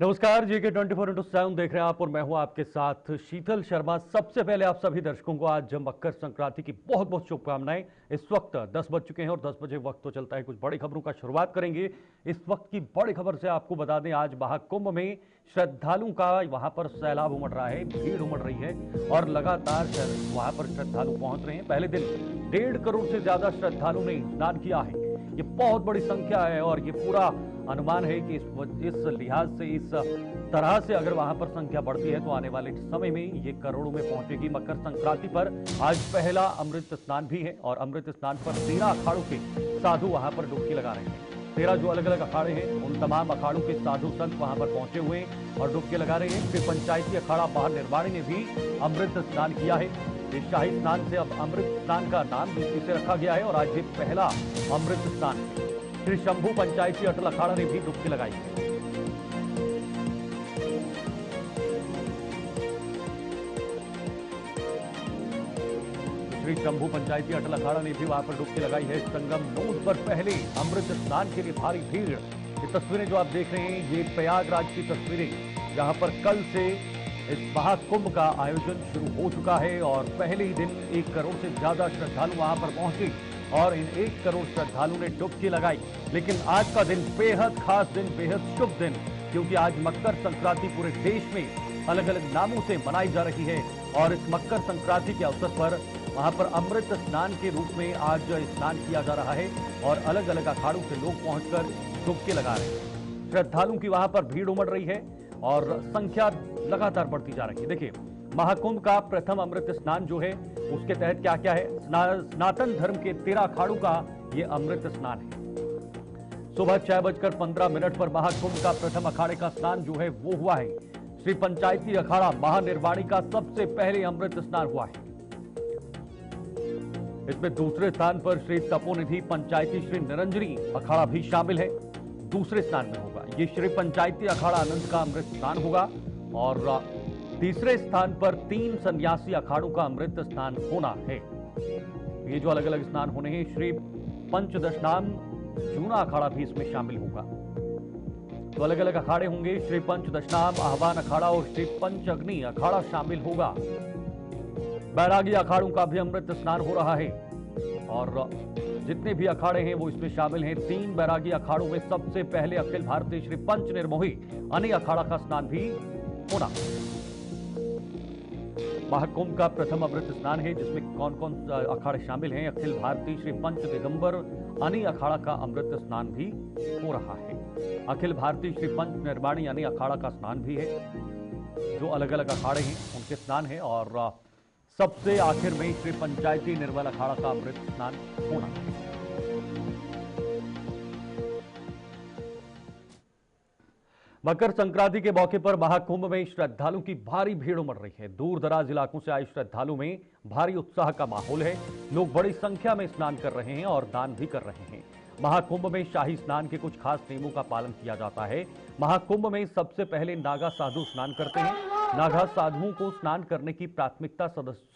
नमस्कार, JK 24/7 देख रहे हैं आप और मैं हूं आपके साथ शीतल शर्मा। सबसे पहले आप सभी दर्शकों को आज मकर संक्रांति की बहुत बहुत शुभकामनाएं। इस वक्त 10 बज चुके हैं और 10 बजे वक्त तो चलता है कुछ बड़ी खबरों का शुरुआत करेंगे। इस वक्त की बड़ी खबर से आपको बता दें, आज महाकुंभ में श्रद्धालुओं का वहां पर सैलाब उमड़ रहा है, भीड़ उमड़ रही है और लगातार वहां पर श्रद्धालु पहुंच रहे हैं। पहले दिन 1.5 करोड़ से ज्यादा श्रद्धालुओं ने स्नान किया है। ये बहुत बड़ी संख्या है और ये पूरा अनुमान है कि इस लिहाज से, इस तरह से अगर वहां पर संख्या बढ़ती है तो आने वाले समय में ये करोड़ों में पहुंचेगी। मकर संक्रांति पर आज पहला अमृत स्नान भी है और अमृत स्नान पर 13 अखाड़ों के साधु वहां पर डुबकी लगा रहे हैं। 13 जो अलग अलग अखाड़े हैं उन तमाम अखाड़ों के साधु संत वहां पर पहुंचे हुए हैं और डुबकी लगा रहे हैं। फिर पंचायती अखाड़ा महानिर्वाणी ने भी अमृत स्नान किया है। इस शाही स्नान से अब अमृत स्नान का नाम इसे रखा गया है और आज ये पहला अमृत स्नान है। श्री शंभू पंचायती अटल अखाड़ा ने भी डुबकी लगाई है। श्री शंभू पंचायती अटल अखाड़ा ने भी वहां पर डुबकी लगाई है। संगम नोड पर पहले अमृत स्नान के लिए भारी भीड़। ये तस्वीरें जो आप देख रहे हैं ये प्रयागराज की तस्वीरें, जहां पर कल से इस महाकुंभ का आयोजन शुरू हो चुका है और पहले ही दिन 1 करोड़ से ज्यादा श्रद्धालु वहां पर पहुंचे और इन 1 करोड़ श्रद्धालुओं ने डुबकी लगाई। लेकिन आज का दिन बेहद खास दिन, बेहद शुभ दिन, क्योंकि आज मकर संक्रांति पूरे देश में अलग अलग नामों से मनाई जा रही है और इस मकर संक्रांति के अवसर पर वहां पर अमृत स्नान के रूप में आज स्नान किया जा रहा है और अलग अलग अखाड़ों से लोग पहुंचकर डुबकी लगा रहे हैं। श्रद्धालुओं की वहां पर भीड़ उमड़ रही है और संख्या लगातार बढ़ती जा रही है। देखिए, महाकुंभ का प्रथम अमृत स्नान जो है उसके तहत क्या क्या है। सनातन धर्म के 13 अखाड़ों का ये अमृत स्नान है। सुबह 6:15 पर महाकुंभ का प्रथम अखाड़े का स्नान जो है वो हुआ है। श्री पंचायती अखाड़ा महानिर्वाणी का सबसे पहले अमृत स्नान हुआ है। इसमें दूसरे स्थान पर श्री तपोनिधि पंचायती श्री निरंजनी अखाड़ा भी शामिल है। दूसरे स्थान में होगा ये श्री पंचायती अखाड़ा आनंद का अमृत स्नान होगा और तीसरे स्थान पर 3 सन्यासी अखाड़ों का अमृत स्नान होना है। ये जो अलग अलग स्नान होने हैं, श्री पंचदशनाम जूना अखाड़ा भी इसमें शामिल होगा। तो अलग अलग अखाड़े होंगे। श्री पंचदशनाम आह्वान अखाड़ा और श्री पंचअग्नि अखाड़ा शामिल होगा। बैरागी अखाड़ों का भी अमृत स्नान हो रहा है और जितने भी अखाड़े हैं वो इसमें शामिल हैं। 3 बैरागी अखाड़ों में सबसे पहले अखिल भारतीय श्री पंच निर्मोही अनी अखाड़ा का स्नान भी होना। महाकुंभ का प्रथम अमृत स्नान है जिसमें कौन कौन अखाड़े शामिल हैं। अखिल भारतीय श्री पंच दिगंबर अनी अखाड़ा का अमृत स्नान भी हो रहा है। अखिल भारतीय श्री पंच निर्वाणी अनी अखाड़ा का स्नान भी है। जो अलग अलग अखाड़े हैं उनके स्नान है और सबसे आखिर में श्री पंचायती निर्मल अखाड़ा का अमृत स्नान होना है। मकर संक्रांति के मौके पर महाकुंभ में श्रद्धालुओं की भारी भीड़ उमड़ रही है। दूर दराज इलाकों से आए श्रद्धालुओं में भारी उत्साह का माहौल है। लोग बड़ी संख्या में स्नान कर रहे हैं और दान भी कर रहे हैं। महाकुंभ में शाही स्नान के कुछ खास नियमों का पालन किया जाता है। महाकुंभ में सबसे पहले नागा साधु स्नान करते हैं। नागा साधुओं को स्नान करने की प्राथमिकता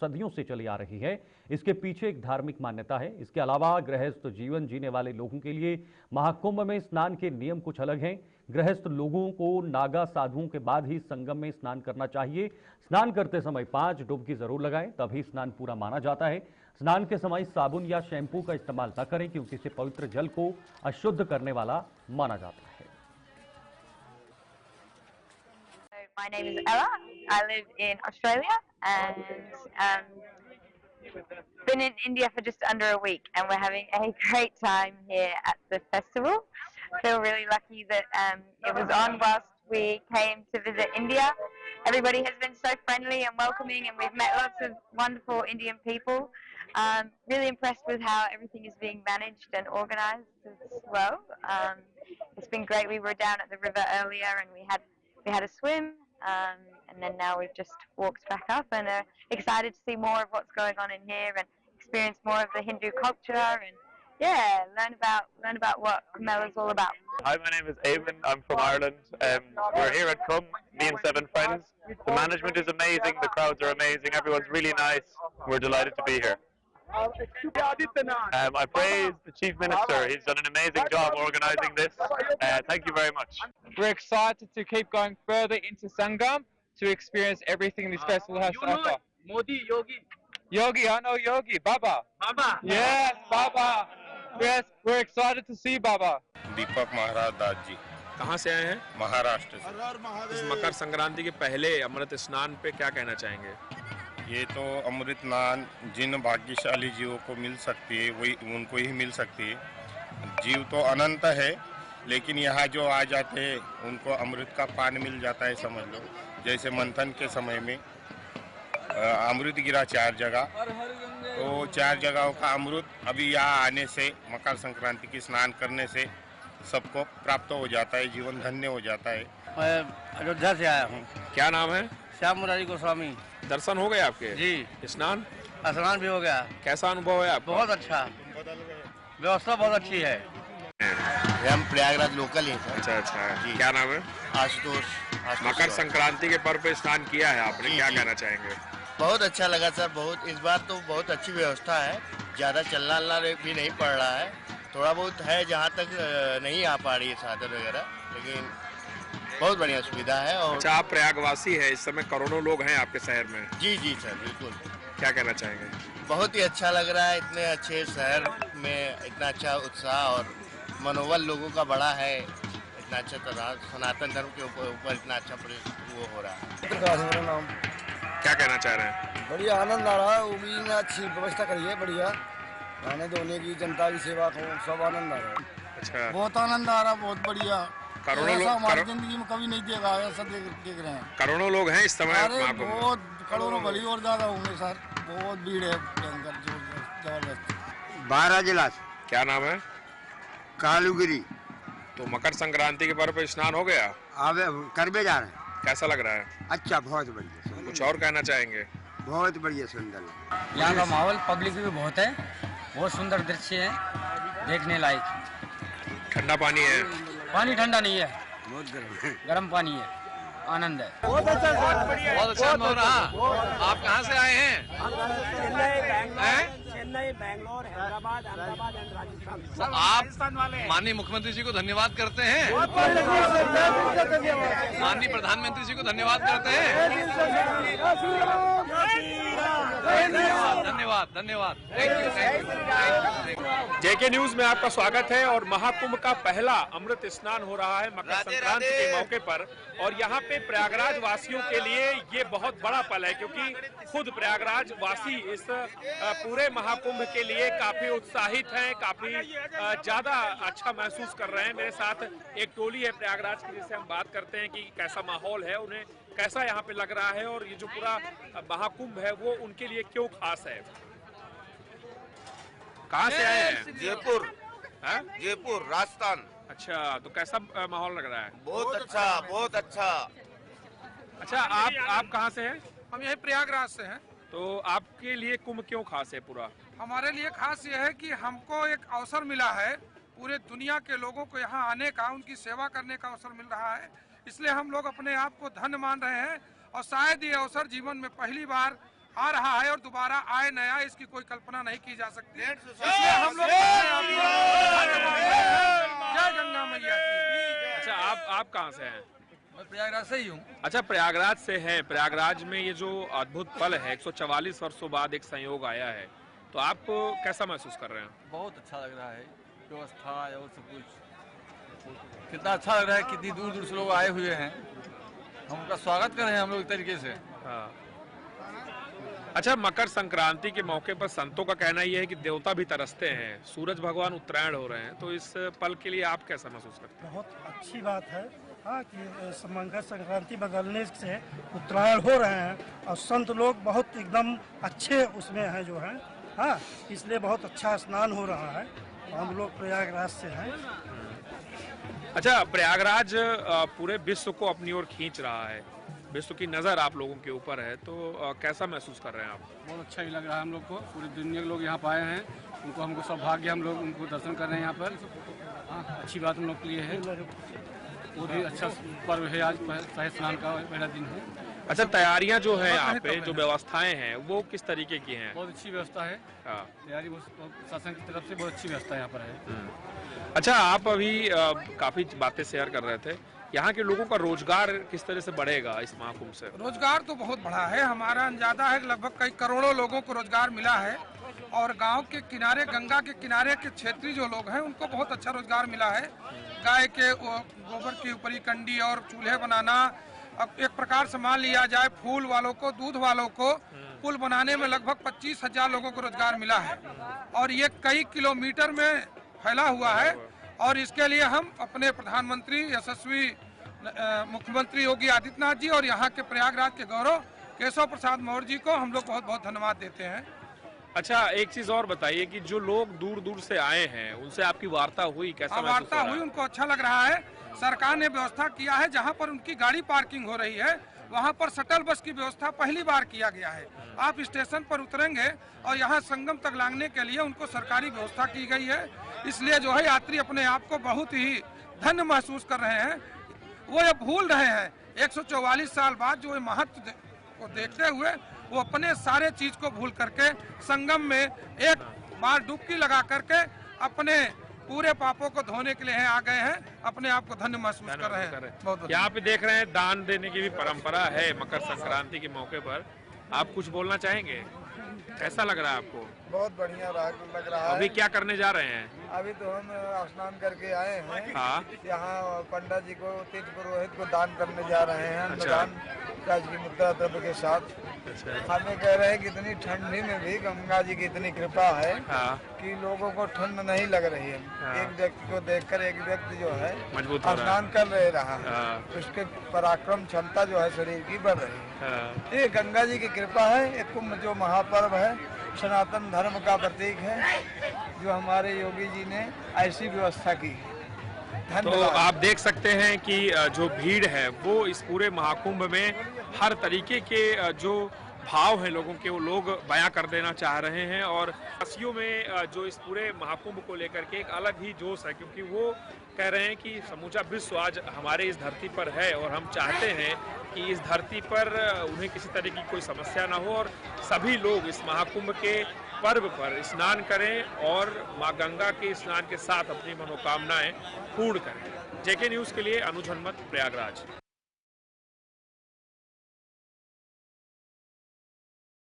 सदियों से चली आ रही है। इसके पीछे एक धार्मिक मान्यता है। इसके अलावा गृहस्थ जीवन जीने वाले लोगों के लिए महाकुंभ में स्नान के नियम कुछ अलग हैं। गृहस्थ लोगों को नागा साधुओं के बाद ही संगम में स्नान करना चाहिए। स्नान करते समय 5 डुबकी जरूर लगाएं, तभी स्नान पूरा माना जाता है। स्नान के समय साबुन या शैंपू का इस्तेमाल न करें क्योंकि इसे पवित्र जल को अशुद्ध करने वाला माना जाता है। My name is Ella. I live in Australia and been in India for just under a week, and we're having a great time here at the festival. Feel really lucky that it was on whilst we came to visit India. Everybody has been so friendly and welcoming, and we've met lots of wonderful Indian people. Really impressed with how everything is being managed and organised as well. It's been great. We were down at the river earlier, and we had a swim. And then now we've just walked back up and are excited to see more of what's going on in here and experience more of the Hindu culture and learn about what Kumbh is all about. Hi, my name is Eamon. I'm from Ireland. We're here at Kumbh, me and 7 friends. The management is amazing, the crowds are amazing, everyone's really nice. We're delighted to be here. I praise the Chief Minister. He's done an amazing job organising this. Thank you very much. We're excited to keep going further into Sangam to experience everything this festival has to offer. Modi, Yogi. Yogi, I know Yogi. Baba. Baba. Yes, Baba. Yes, we're excited to see Baba. दीपक महाराज दास जी। कहाँ से आए हैं? महाराष्ट्र से। इस मकर संक्रांति के पहले अमृत स्नान पे क्या कहना चाहेंगे? ये तो अमृत स्नान जिन भाग्यशाली जीवों को मिल सकती है वही उनको ही मिल सकती है। जीव तो अनंत है, लेकिन यहाँ जो आ जाते हैं उनको अमृत का पान मिल जाता है, समझ लो। जैसे मंथन के समय में अमृत गिरा 4 जगह, तो 4 जगहों का अमृत अभी यहाँ आने से, मकर संक्रांति की स्नान करने से सबको प्राप्त हो जाता है, जीवन धन्य हो जाता है। मैं अयोध्या से आया हूँ। क्या नाम है? श्याम मुरारी गोस्वामी। दर्शन हो गए आपके? जी। स्नान? स्नान भी हो गया। कैसा अनुभव है आपका? बहुत अच्छा, व्यवस्था बहुत अच्छी है। हम प्रयागराज लोकल हैं सर। अच्छा अच्छा, क्या नाम है? आशुतोष। मकर संक्रांति के पर्व पे स्नान किया है आपने, क्या कहना चाहेंगे? बहुत अच्छा लगा सर, बहुत इस बार तो बहुत अच्छी व्यवस्था है, ज़्यादा चलना भी नहीं पड़ रहा है, थोड़ा बहुत है जहाँ तक नहीं आ पा रही है साधन वगैरह, लेकिन बहुत बढ़िया सुविधा है। और अच्छा, आप प्रयागवासी है, इस समय करोड़ों लोग हैं आपके शहर में। जी जी सर, बिल्कुल। क्या कहना चाहेंगे? बहुत ही अच्छा लग रहा है, इतने अच्छे शहर में इतना अच्छा उत्साह और मनोबल लोगों का बड़ा है, इतना अच्छा तरह सनातन धर्म के ऊपर इतना अच्छा वो हो रहा है। मेरा नाम। क्या कहना चाह रहे हैं? बढ़िया आनंद आ रहा है, वो भी अच्छी व्यवस्था करी है, बढ़िया खाने धोने की, जनता की सेवा को, सब आनंद आ रहा है। अच्छा, बहुत आनंद आ रहा है, बहुत बढ़िया। करोड़ों लोग हमारी जिंदगी में कभी नहीं देखा है, ऐसा देख रहे हैं। करोड़ों लोग हैं इस समय। बहुत करोड़ों भली और ज्यादा होंगे सर, बहुत भीड़ है, जबरदस्त। 12 जिला। क्या नाम है? कालूगिरी। तो मकर संक्रांति के पर्व पे स्नान हो गया? अब करवे जा रहे हैं। कैसा लग रहा है? अच्छा, बहुत बढ़िया। कुछ और कहना चाहेंगे? बहुत बढ़िया, सुंदर। यहाँ का माहौल पब्लिक भी बहुत है, बहुत सुंदर दृश्य है, देखने लायक। ठंडा पानी है? पानी ठंडा नहीं है, बहुत गर्म, गर्म पानी है, आनंद है। बहुत अच्छा अनुभव रहा। आप कहाँ से आए हैं? चेन्नई, बैंगलोर, हैदराबाद, अहमदाबाद एंड राजस्थान। आप माननीय मुख्यमंत्री जी को धन्यवाद करते हैं? माननीय प्रधानमंत्री जी को धन्यवाद करते हैं? धन्यवाद धन्यवाद, थैंक यू। जेके न्यूज में आपका स्वागत है। और महाकुंभ का पहला अमृत स्नान हो रहा है मकर संक्रांति के मौके पर, और यहाँ पे प्रयागराज वासियों के लिए ये बहुत बड़ा पल है, क्योंकि खुद प्रयागराज वासी इस पूरे महाकुंभ के लिए काफी उत्साहित हैं, काफी ज्यादा अच्छा महसूस कर रहे हैं। मेरे साथ एक टोली है प्रयागराज की, जिससे हम बात करते हैं कि कैसा माहौल है, उन्हें कैसा यहाँ पे लग रहा है, और ये जो पूरा महाकुंभ है वो उनके लिए क्यों खास है। कहाँ से आए हैं? जयपुर। है? जयपुर, राजस्थान। अच्छा, तो कैसा माहौल लग रहा है? बहुत अच्छा, बहुत अच्छा। अच्छा, आप कहाँ से हैं? हम यही प्रयागराज से हैं। तो आपके लिए कुंभ क्यों खास है पूरा? हमारे लिए खास ये है कि हमको एक अवसर मिला है, पूरे दुनिया के लोगों को यहाँ आने का, उनकी सेवा करने का अवसर मिल रहा है, इसलिए हम लोग अपने आप को धन्य मान रहे हैं। और शायद ये अवसर जीवन में पहली बार आ रहा है और दोबारा आए नया, इसकी कोई कल्पना नहीं की जा सकती। इसलिए हम लोग जय गंगा मैया की। अच्छा, आप कहाँ से हैं? मैं प्रयागराज से ही हूँ। अच्छा, प्रयागराज से है। प्रयागराज में ये जो अद्भुत पल है, 144 वर्षों बाद एक संयोग आया है, तो आप कैसा महसूस कर रहे हैं? बहुत अच्छा लग रहा है, व्यवस्था और सब कुछ कितना अच्छा लग रहा है, कितनी दूर दूर से लोग आए हुए हैं, हम उनका स्वागत कर रहे हैं हम लोग एक तरीके से। हाँ। अच्छा, मकर संक्रांति के मौके पर संतों का कहना यह है कि देवता भी तरसते हैं, सूरज भगवान उत्तरायण हो रहे हैं, तो इस पल के लिए आप कैसा महसूस करते हैं? बहुत अच्छी बात है, हाँ, कि मकर संक्रांति बदलने से उत्तरायण हो रहे हैं और संत लोग बहुत एकदम अच्छे उसमें हैं जो हैं, हाँ, इसलिए बहुत अच्छा स्नान हो रहा है। हम लोग प्रयागराज से हैं। अच्छा, प्रयागराज पूरे विश्व को अपनी ओर खींच रहा है, विश्व की नज़र आप लोगों के ऊपर है, तो कैसा महसूस कर रहे हैं आप? बहुत अच्छा ही लग रहा है हम लोग को, पूरी दुनिया के लोग यहाँ पाए हैं, उनको हमको सौभाग्य, हम लोग उनको दर्शन कर रहे हैं यहाँ पर। हाँ, अच्छी बात हम लोग के लिए है, बहुत ही अच्छा पर्व है आज, पहले स्नान का पहला दिन है। अच्छा, तैयारियां जो है यहाँ पे, जो व्यवस्थाएं हैं वो किस तरीके की हैं? बहुत अच्छी व्यवस्था है। हाँ, तैयारी शासन की तरफ से बहुत अच्छी व्यवस्था यहाँ पर है। अच्छा, आप अभी काफी बातें शेयर कर रहे थे, यहाँ के लोगों का रोजगार किस तरह से बढ़ेगा इस महाकुंभ से? रोजगार तो बहुत बढ़ा है, हमारा अंदाजा है लगभग कई करोड़ों लोगों को रोजगार मिला है और गांव के किनारे, गंगा के किनारे के क्षेत्रीय जो लोग हैं उनको बहुत अच्छा रोजगार मिला है। गाय के गोबर की ऊपरी कंडी और चूल्हे बनाना, अब एक प्रकार से मान लिया जाए फूल वालों को, दूध वालों को, पुल बनाने में लगभग 25,000 लोगों को रोजगार मिला है और ये कई किलोमीटर में फैला हुआ है। और इसके लिए हम अपने प्रधानमंत्री यशस्वी मुख्यमंत्री योगी आदित्यनाथ जी और यहाँ के प्रयागराज के गौरव केशव प्रसाद मौर्य जी को हम लोग बहुत बहुत धन्यवाद देते हैं। अच्छा, एक चीज और बताइए कि जो लोग दूर दूर से आए हैं उनसे आपकी वार्ता हुई, कैसा वार्ता हुई? उनको अच्छा लग रहा है। सरकार ने व्यवस्था किया है, जहाँ पर उनकी गाड़ी पार्किंग हो रही है वहाँ पर शटल बस की व्यवस्था पहली बार किया गया है। आप स्टेशन पर उतरेंगे और यहाँ संगम तक लांघने के लिए उनको सरकारी व्यवस्था की गई है। इसलिए जो है यात्री अपने आप को बहुत ही धन्य महसूस कर रहे हैं। वो ये भूल रहे हैं 144 साल बाद जो महत्व को देखते हुए वो अपने सारे चीज को भूल करके संगम में एक बार डुबकी लगा करके अपने पूरे पापों को धोने के लिए आ गए हैं, अपने आप को धन्य महसूस कर रहे हैं। बहुत यहाँ पे देख रहे हैं दान देने की भी परंपरा है मकर संक्रांति के मौके पर। आप कुछ बोलना चाहेंगे? कैसा लग रहा है आपको? बहुत बढ़िया लग रहा है। अभी क्या करने जा रहे हैं? अभी तो हम स्नान करके आए हैं। हाँ। यहाँ पंडित जी को, तीर्थ पुरोहित को दान करने जा रहे हैं। अच्छा। राज की मुद्रा द्रव्य के साथ। अच्छा। हमें कह रहे हैं कि इतनी ठंडी में भी गंगा जी की इतनी कृपा है। हाँ। कि लोगों को ठंड नहीं लग रही है। हाँ। एक व्यक्ति को देखकर एक व्यक्ति जो है मजबूत हो रहा है। स्नान कर रहा है। हाँ। उसके पराक्रम क्षमता जो है शरीर की बढ़ रही है। हाँ। ये गंगा जी की कृपा है। ये कुंभ जो महापर्व है सनातन धर्म का प्रतीक है, जो हमारे योगी जी ने ऐसी व्यवस्था की है। तो आप देख सकते हैं कि जो भीड़ है वो इस पूरे महाकुंभ में हर तरीके के जो भाव हैं लोगों के, वो लोग बयां कर देना चाह रहे हैं। और वासियों में जो इस पूरे महाकुंभ को लेकर के एक अलग ही जोश है, क्योंकि वो कह रहे हैं कि समूचा विश्व आज हमारे इस धरती पर है और हम चाहते हैं कि इस धरती पर उन्हें किसी तरह की कोई समस्या ना हो और सभी लोग इस महाकुंभ के पर्व पर स्नान करें और मां गंगा के स्नान के साथ अपनी मनोकामनाएं पूर्ण करें। जेके न्यूज के लिए अनुज हनुमत, प्रयागराज।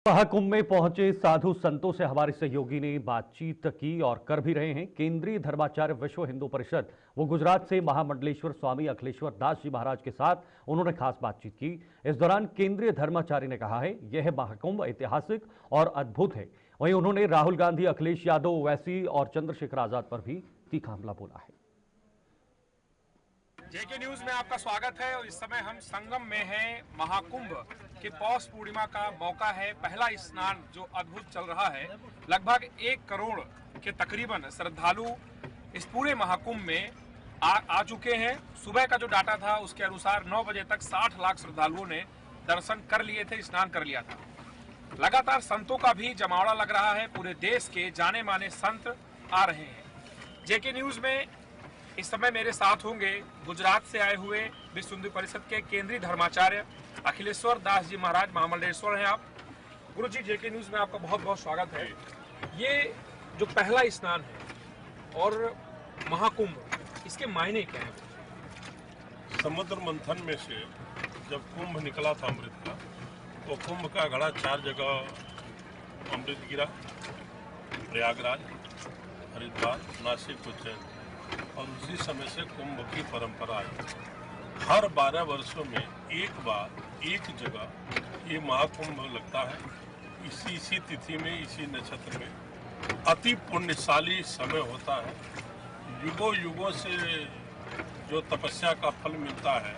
महाकुंभ में पहुंचे साधु संतों से हमारे सहयोगी ने बातचीत की और कर भी रहे हैं। केंद्रीय धर्माचार्य विश्व हिंदू परिषद वो गुजरात से महामंडलेश्वर स्वामी अखिलेश्वर दास जी महाराज के साथ उन्होंने खास बातचीत की। इस दौरान केंद्रीय धर्माचार्य ने कहा है यह महाकुंभ ऐतिहासिक और अद्भुत है। वहीं उन्होंने राहुल गांधी, अखिलेश यादव, ओवैसी और चंद्रशेखर आजाद पर भी तीखा हमला बोला है। जेके न्यूज में आपका स्वागत है और इस समय हम संगम में हैं। महाकुंभ के पौष पूर्णिमा का मौका है, पहला स्नान जो अद्भुत चल रहा है। लगभग 1 करोड़ के तकरीबन श्रद्धालु इस पूरे महाकुंभ में आ चुके हैं। सुबह का जो डाटा था उसके अनुसार 9 बजे तक 60 लाख श्रद्धालुओं ने दर्शन कर लिए थे, स्नान कर लिया था। लगातार संतों का भी जमावड़ा लग रहा है, पूरे देश के जाने माने संत आ रहे हैं। जेके न्यूज में इस समय मेरे साथ होंगे गुजरात से आए हुए विश्व हिंदू परिषद के केंद्रीय धर्माचार्य अखिलेश्वर दास जी महाराज, महामंडलेश्वर हैं आप। गुरु जी, जेके न्यूज में आपका बहुत बहुत स्वागत है। ये जो पहला स्नान है और महाकुंभ, इसके मायने क्या है? समुद्र मंथन में से जब कुंभ निकला था अमृत का, तो कुंभ का घड़ा 4 जगह अमृत गिरा, प्रयागराज, हरिद्वार, नासिक, उज्जैन, और उसी समय से कुंभ की परंपरा आई। हर 12 वर्षों में एक बार एक जगह ये महाकुंभ लगता है। इसी तिथि में, इसी नक्षत्र में अति पुण्यशाली समय होता है। युगों युगों से जो तपस्या का फल मिलता है,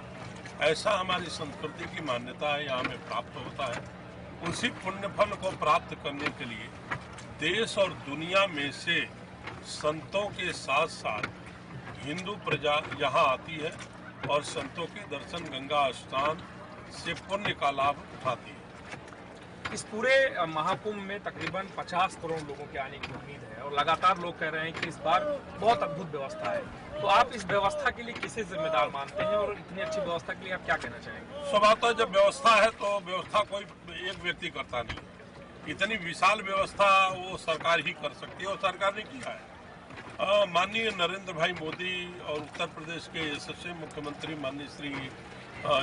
ऐसा हमारी संस्कृति की मान्यता है, यहाँ में प्राप्त होता है। उसी पुण्य फल को प्राप्त करने के लिए देश और दुनिया में से संतों के साथ साथ हिंदू प्रजा यहाँ आती है और संतों के दर्शन, गंगा स्नान से पुण्य का लाभ उठाती है। इस पूरे महाकुंभ में तकरीबन 50 करोड़ लोगों के आने की उम्मीद है और लगातार लोग कह रहे हैं कि इस बार बहुत अद्भुत व्यवस्था है। तो आप इस व्यवस्था के लिए किसे जिम्मेदार मानते हैं और इतनी अच्छी व्यवस्था के लिए आप क्या कहना चाहेंगे? स्वभावतः जब व्यवस्था है तो व्यवस्था कोई एक व्यक्ति करता नहीं, इतनी विशाल व्यवस्था वो सरकार ही कर सकती है और सरकार ने किया है। माननीय नरेंद्र भाई मोदी और उत्तर प्रदेश के यशस्वी मुख्यमंत्री माननीय श्री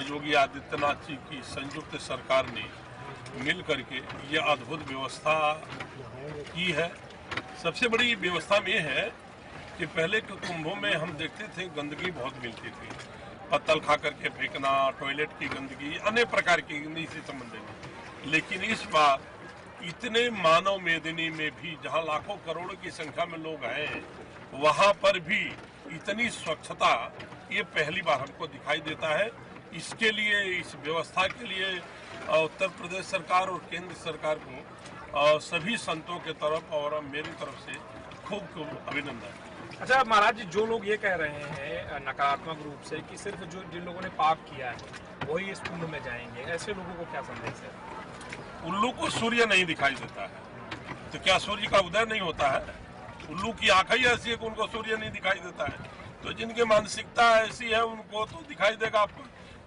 योगी आदित्यनाथ जी की संयुक्त सरकार ने मिल करके ये अद्भुत व्यवस्था की है। सबसे बड़ी व्यवस्था में है कि पहले के कुंभों में हम देखते थे गंदगी बहुत मिलती थी, पत्तल खा करके फेंकना, टॉयलेट की गंदगी, अनेक प्रकार की गंदगी से संबंधित। लेकिन इस बार इतने मानव मेदिनी में भी जहां लाखों करोड़ों की संख्या में लोग हैं, वहां पर भी इतनी स्वच्छता ये पहली बार हमको दिखाई देता है। इसके लिए, इस व्यवस्था के लिए उत्तर प्रदेश सरकार और केंद्र सरकार को सभी संतों के तरफ और मेरी तरफ से खूब खूब अभिनंदन। अच्छा महाराज जी, जो लोग ये कह रहे हैं नकारात्मक रूप से कि सिर्फ जो जिन लोगों ने पाप किया है वही इस कुंभ में जाएंगे, ऐसे लोगों को क्या संदेश है? उल्लू को सूर्य नहीं दिखाई देता है तो क्या सूर्य का उदय नहीं होता है? उल्लू की आंखें ही ऐसी है कि उनको सूर्य नहीं दिखाई देता है। तो जिनकी मानसिकता ऐसी है उनको तो दिखाई देगा।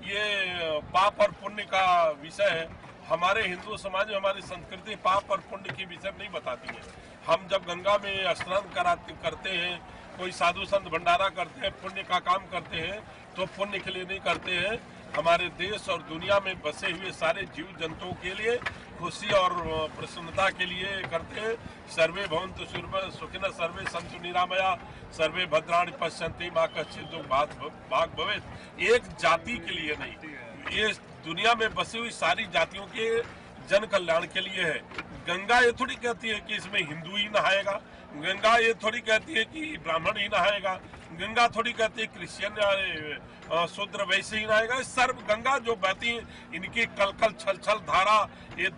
ये पाप और पुण्य का विषय है। हमारे हिंदू समाज में हमारी संस्कृति पाप और पुण्य की विषय नहीं बताती है। हम जब गंगा में स्नान करते हैं, कोई साधु संत भंडारा करते हैं, पुण्य का काम करते हैं, तो पुण्य के लिए नहीं करते हैं, हमारे देश और दुनिया में बसे हुए सारे जीव जंतुओं के लिए खुशी और प्रसन्नता के लिए करते हैं। सर्वे भवन्तु सुखिनः सर्वे सन्तु निरामया सर्वे भद्राणि पश्यन्ति मा कश्चित् दुःखभाग् भवेत्। एक जाति के लिए नहीं, ये दुनिया में बसी हुई सारी जातियों के जन कल्याण के लिए है। गंगा ये थोड़ी कहती है कि इसमें हिंदू ही नहाएगा, गंगा ये थोड़ी कहती है कि ब्राह्मण ही नहाएगा, गंगा थोड़ी कहती है क्रिश्चियन शूद्र वैसे ही नहाएगा। सर्व गंगा जो बहती है, इनकी कलकल छलछल धारा ये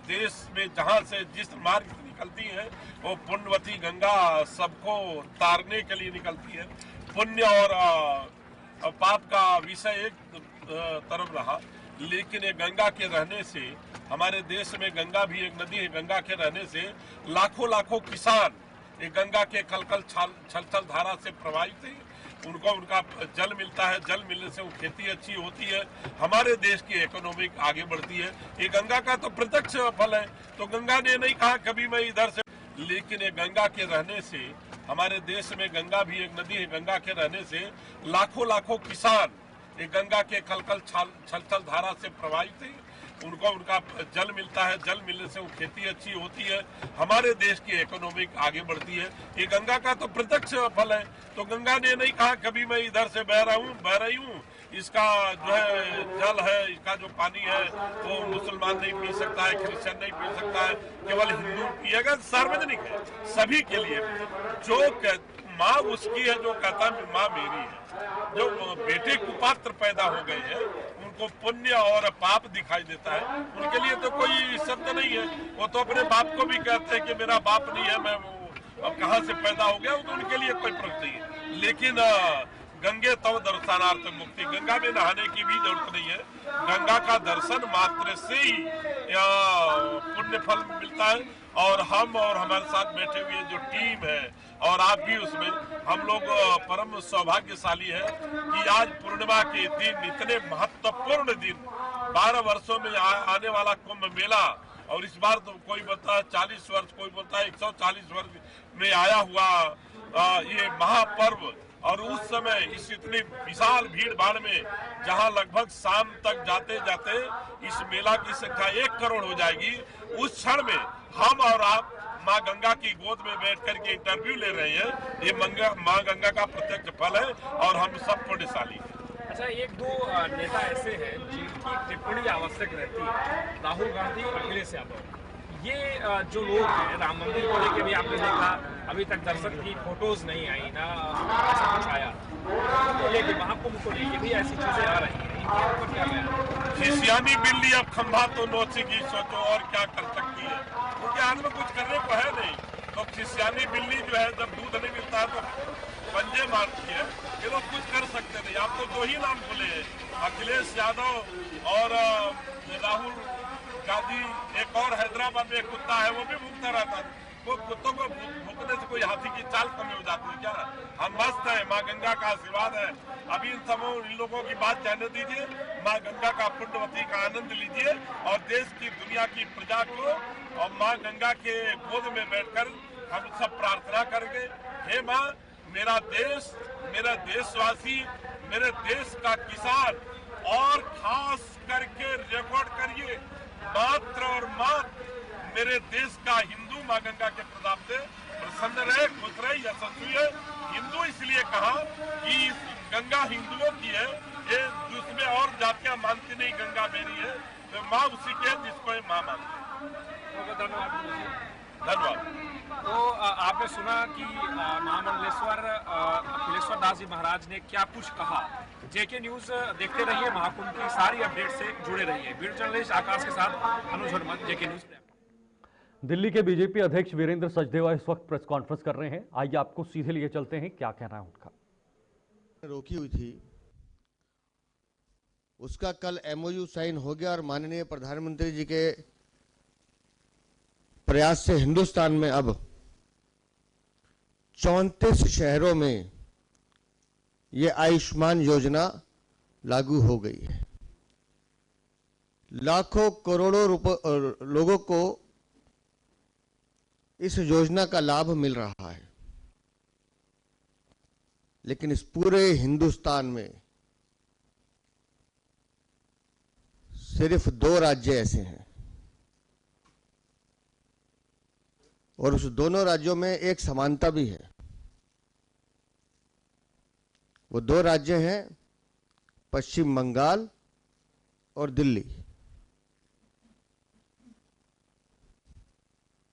देश में जहाँ से जिस मार्ग से निकलती है वो पुण्यवती गंगा सबको तारने के लिए निकलती है। पुण्य और पाप का विषय एक तरफ रहा, लेकिन ये गंगा के रहने से, हमारे देश में गंगा भी एक नदी है, गंगा के रहने से लाखों लाखों किसान ये गंगा के कलकल छलछल धारा से प्रभावित है। उनको उनका जल मिलता है, जल मिलने से वो खेती अच्छी होती है, हमारे देश की इकोनॉमी आगे बढ़ती है। ये गंगा का तो प्रत्यक्ष फल है। तो गंगा ने नहीं कहा कभी मैं इधर से, लेकिन ये गंगा के रहने से, हमारे देश में गंगा भी एक नदी है, गंगा के रहने से लाखों लाखों किसान ये गंगा के कलकल छलछल धारा से प्रभावित है। उनको उनका जल मिलता है, जल मिलने से वो खेती अच्छी होती है, हमारे देश की इकोनॉमी आगे बढ़ती है। ये गंगा का तो प्रत्यक्ष फल है। तो गंगा ने नहीं कहा कभी मैं इधर से बह रही हूँ, इसका जो है जल है, इसका जो पानी है वो मुसलमान नहीं पी सकता है, क्रिश्चियन नहीं पी सकता है, केवल हिंदू पिएगा। सार्वजनिक है, सभी के लिए। जो माँ उसकी है जो कहता है माँ मेरी है। जो बेटे कुपात्र पैदा हो गए हैं उनको पुण्य और पाप दिखाई देता है, उनके लिए तो कोई शब्द नहीं है। वो तो अपने बाप को भी कहते हैं कि मेरा बाप नहीं है, मैं अब कहाँ से पैदा हो गया, तो उनके लिए कोई प्रश्न नहीं है। लेकिन गंगे तव दर्शनार्थ मुक्ति, गंगा में नहाने की भी जरूरत नहीं है। गंगा का दर्शन मात्र से ही पुण्य फल मिलता है। और हम और हमारे साथ बैठे हुए जो टीम है और आप भी उसमें, हम लोग परम सौभाग्यशाली है कि आज पूर्णिमा के दिन, इतने महत्वपूर्ण दिन, 12 वर्षों में आने वाला कुंभ मेला, और इस बार तो कोई बोलता है 40 वर्ष, कोई बोलता है 140 वर्ष में आया हुआ ये महापर्व। और उस समय इस इतनी विशाल भीड़ भाड़ में, जहां लगभग शाम तक जाते जाते इस मेला की संख्या 1 करोड़ हो जाएगी, उस क्षण में हम और आप माँ गंगा की गोद में बैठ करके इंटरव्यू ले रहे हैं। ये माँ गंगा का प्रत्यक्ष फल है और हम सब पुण्यशाली हैं। अच्छा, 1-2 नेता ऐसे हैं जिनकी टिप्पणी आवश्यक रहती है, राहुल गांधी, अखिलेश यादव। ये जो लोग हैं, राम मंदिर को लेकर भी आपने देखा अभी तक दर्शक की फोटोज नहीं आई, ना ऐसा कुछ आया, लेकिन महाकुंभ को लेकर भी ऐसी चीजें आ रही हैं। खिसियानी बिल्ली अब खंभा तो नोचेगी, सोचो और क्या कर सकती है, क्योंकि हाथ में कुछ करने को है नहीं। तो खिसियानी बिल्ली जो है, जब दूध नहीं मिलता है तो पंजे मारती है। ये लोग कुछ कर सकते नहीं। आप तो 2 ही नाम बोले हैं, अखिलेश यादव और राहुल गाजी एक और हैदराबाद में एक कुत्ता है वो भी भूखता रहता था। वो कुत्तों को भूखने से कोई हाथी की चाल कम हो जाती है क्या? हम मस्त है, माँ गंगा का आशीर्वाद है। अभी इन लोगों की बात जाने दीजिए, माँ गंगा का पुण्यवती का आनंद लीजिए और देश की दुनिया की प्रजा को और माँ गंगा के गोद में बैठकर हम सब प्रार्थना करेंगे, हे माँ मेरा देश, मेरा देशवासी, मेरे देश का किसान और खास करके रिकॉर्ड करिए मात्र और मात्र मेरे देश का हिंदू माँ गंगा के प्रताप से प्रसन्न रहे, खुश रहे, यशस्वी है। हिंदू इसलिए कहा कि गंगा हिंदुओं की है, ये जिसमें और जातियां मानती नहीं गंगा मेरी है, तो माँ उसी के है जिसको ये माँ मानती है। धन्यवाद। तो आपने सुना कि महामंडलेश्वर अखिलेश्वर दास जी महाराज ने क्या कुछ कहा। जेके न्यूज देखते रहिए, महाकुंभ की सारी अपडेट से जुड़े रहिए। वीडियो जर्नलिस्ट आकाश के साथ अनुज हनुमत, जेके न्यूज। दिल्ली के बीजेपी अध्यक्ष वीरेंद्र सचदेवा इस वक्त प्रेस कॉन्फ्रेंस कर रहे हैं। आइए आपको सीधे लिए चलते हैं, क्या कहना है उनका। रोकी हुई थी उसका कल एमओयू साइन हो गया और माननीय प्रधानमंत्री जी के प्रयास से हिंदुस्तान में अब 34 शहरों में ये आयुष्मान योजना लागू हो गई है। लाखों करोड़ों लोगों को इस योजना का लाभ मिल रहा है, लेकिन इस पूरे हिंदुस्तान में सिर्फ 2 राज्य ऐसे हैं और उस दोनों राज्यों में एक समानता भी है। वो 2 राज्य हैं पश्चिम बंगाल और दिल्ली।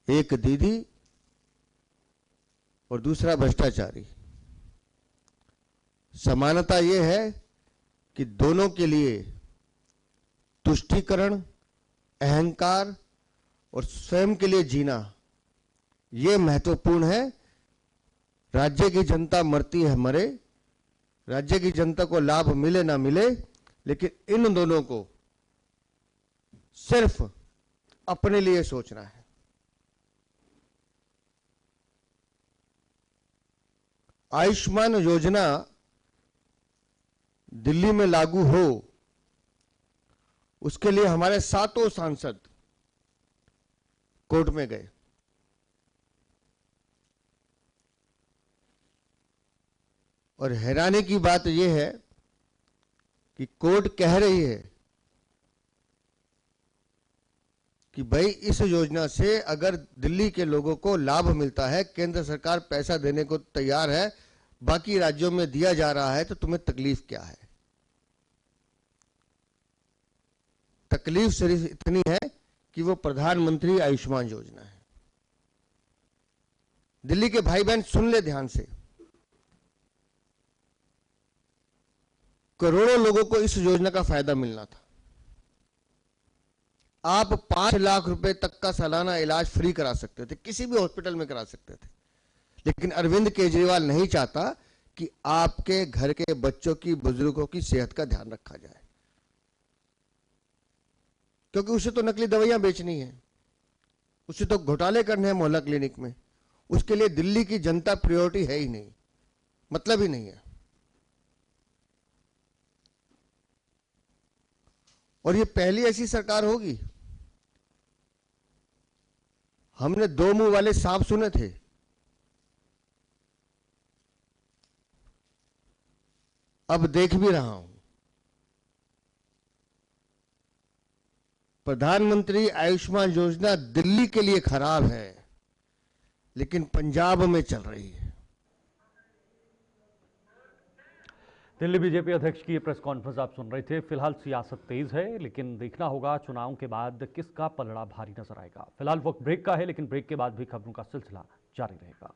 एक दीदी और दूसरा भ्रष्टाचारी। समानता यह है कि दोनों के लिए तुष्टीकरण, अहंकार और स्वयं के लिए जीना यह महत्वपूर्ण है। राज्य की जनता मरती है मरे, राज्य की जनता को लाभ मिले ना मिले, लेकिन इन दोनों को सिर्फ अपने लिए सोचना है। आयुष्मान योजना दिल्ली में लागू हो, उसके लिए हमारे 7 सांसद कोर्ट में गए। और हैरानी की बात यह है कि कोर्ट कह रही है कि भाई इस योजना से अगर दिल्ली के लोगों को लाभ मिलता है, केंद्र सरकार पैसा देने को तैयार है, बाकी राज्यों में दिया जा रहा है, तो तुम्हें तकलीफ क्या है? तकलीफ सिर्फ इतनी है कि वो प्रधानमंत्री आयुष्मान योजना है। दिल्ली के भाई बहन सुन ले ध्यान से, करोड़ों लोगों को इस योजना का फायदा मिलना था। आप 5 लाख रुपए तक का सालाना इलाज फ्री करा सकते थे, किसी भी हॉस्पिटल में करा सकते थे, लेकिन अरविंद केजरीवाल नहीं चाहता कि आपके घर के बच्चों की, बुजुर्गों की सेहत का ध्यान रखा जाए, क्योंकि उसे तो नकली दवाइयां बेचनी है, उसे तो घोटाले करने हैं मोहल्ला क्लिनिक में। उसके लिए दिल्ली की जनता प्रायोरिटी है ही नहीं, मतलब ही नहीं है। और ये पहली ऐसी सरकार होगी। हमने 2 मुंह वाले सांप सुने थे, अब देख भी रहा हूं। प्रधानमंत्री आयुष्मान योजना दिल्ली के लिए खराब है, लेकिन पंजाब में चल रही है। दिल्ली बीजेपी अध्यक्ष की ये प्रेस कॉन्फ्रेंस आप सुन रहे थे। फिलहाल सियासत तेज है, लेकिन देखना होगा चुनाव के बाद किसका पलड़ा भारी नजर आएगा। फिलहाल वक्त ब्रेक का है, लेकिन ब्रेक के बाद भी खबरों का सिलसिला जारी रहेगा।